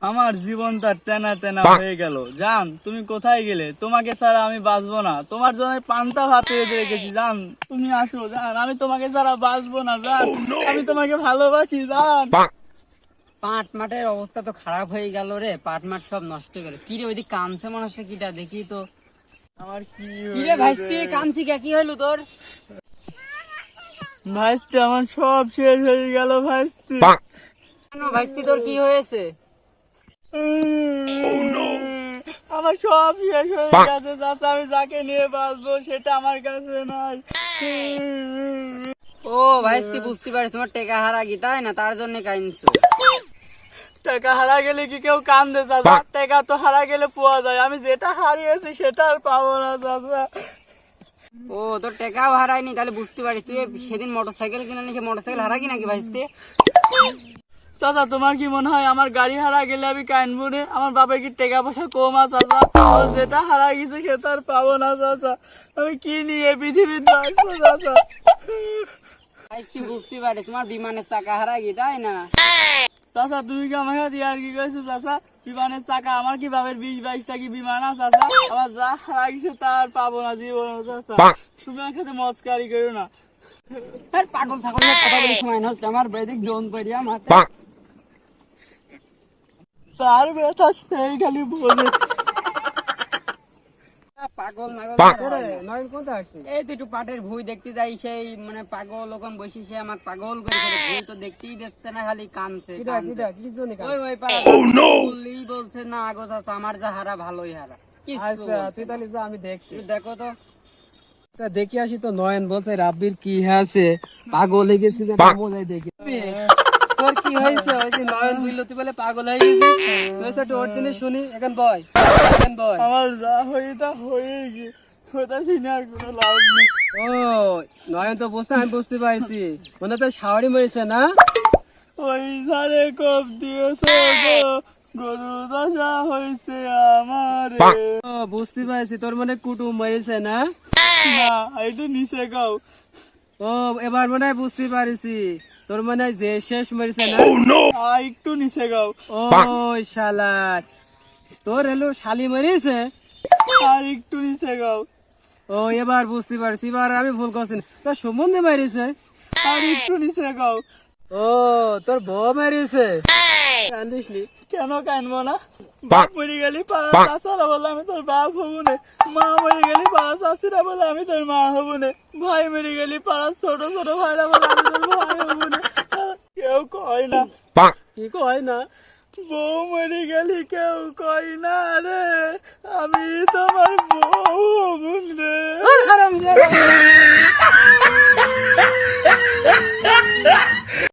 আমার জীবনটা তেনা তেনা হয়ে গেল। জান, তুমি কোথায় গেলে? তোমাকে ছাড়া আমি বাঁচবো না। তোমার জন্য পান্তা ভাত রেঁধে রেখেছি। জান, তুমি আসো। জান, আমি তোমাকে ছাড়া বাঁচবো না। জান, আমি তোমাকে ভালোবাসি। জান। পাট মাঠের অবস্থা তো খারাপ হয়ে গেল রে, পাট মাঠ সব নষ্ট হয়ে গেল। কি রে ওইদিকে কানছে মনে হচ্ছে, কিটা দেখি তো। আমার কি কি রে ভাইস্তি, কানছি কে? কি হইলো তোর? ভাইস্তি, আমার সব শেষ হয়ে গেল ভাইস্তি। কেন ভাইস্তি, তোর কি হয়েছে? আমার সব শেষ হয়ে গেছে চাচা। আমি যাকে নিয়ে বাঁচবো সেটা আমার কাছে নাই। ও ভাইস্তি, বুঝতে পারি তোমার টেকা হারা গি, তাই না? তার জন্য কাইনছো। টাকা হারা গেলে কি কেউ কান্দে চাচা? টাকা তো হারা গেলে পাওয়া যায়। আমি যেটা হারিয়েছি সেটা আর পাবো না চাচা। ও, তোর টেকাও হারায়নি, তাহলে বুঝতে পারি। তুই সেদিন মোটরসাইকেল কিনে নিয়েছে, মোটরসাইকেল হারা কি নাকি ভাইস্তি? চাচা, তোমার কি মনে হয় আমার গাড়ি হারা গেলে আমি কানবো না? আমার বাবার কি টাকা পয়সা কম আছে চাচা? ও যেটা হারা গেছে সেটা আর পাবো না চাচা। আমি কি নিয়ে পৃথিবীর বাঁচবো চাচা? ভাইস্তি, বুঝতে পারি তোমার বিমানের চাকা হারা গি, তাই না? চাচা, তুমি কি আমার সাথে আর কি কইছো চাচা? বিমানের চাকা আমার কি বাবার 20-22টা কি বিমান আছে চাচা? আমার যা হারা গেছে তা আর পাবো না জীবনে চাচা। তুমি আমার সাথে মস্কারি করো না। আর পাগল ছাগলের কথা বলি সময় নষ্ট, আমার বেদিক ড্রোন করিয়া মাথা। চার ব্যথা সেই খালি বোঝে। পাগল নাগল নয়ন কোথায় আসছে? এই তো একটু পাটের ভুই দেখতে যাই, সেই মানে পাগল ওখান বসে সে আমার পাগল করে ফেলে। ভুই তো দেখতেই দিচ্ছে না, খালি কানছে কানছে। কি জন্য ওই ওই বললেই বলছে না আগো চাচা, আমার যা হারা ভালোই হারা। আচ্ছা তুই তাহলে যা, আমি দেখছি। একটু দেখো তো। আচ্ছা দেখি আসি তো। নয়ন বলছে রাব্বির কি আছে, পাগল হয়ে গেছিস যে বোঝাই দেখি। তোর কি হয়েছে? ওই যে নয়ন বুঝলো তুই বলে পাগল হয়ে গেছিস। তুই সেটা ওর দিনে শুনি। এখন বয়, এখন বয়। আমার যা হয়ে তা হয়ে গিয়ে ওটা শুনে আর কোনো লাভ নেই। ও নয়ন তো বুঝতে, আমি বুঝতে পারছি। মনে তো শাওয়ারি মরেছে না? ওই ধারে কোপ দিয়েছে গো, গরু দশা হয়েছে আমার। ও বুঝতে পারছি, তোর মনে কুটুম মরেছে না? না, একটু নিচে গাও। ও এবার মনে হয় বুঝতে পারিছি, তোর মনে হয় যে শেষ মরেছে না? একটু নিচে গাও। ও শালার, তোর এলো শালি মরেছে। আর একটু নিচে গাও। ও এবার বুঝতে পারছি, এবার আমি ভুল করছি না। তোর সম্বন্ধে মারিছে। আর একটু নিচে গাও। ও তোর বউ মারিছে। কান্দিসনি কেন কানবো না? বাপ মরে গেলি পাড়া চাষারা বলে আমি তোর বাপ হবো না। মা মরে গেলি পাড়া চাষিরা বলে আমি তোর মা হবো না। ভাই মরে গেলি পাড়ার ছোট ছোট ভাইরা বলে আমি তোর ভাই হবো না। কেউ কয় না। কি কয় না? বউ মরে গেলি কেউ কয় না রে।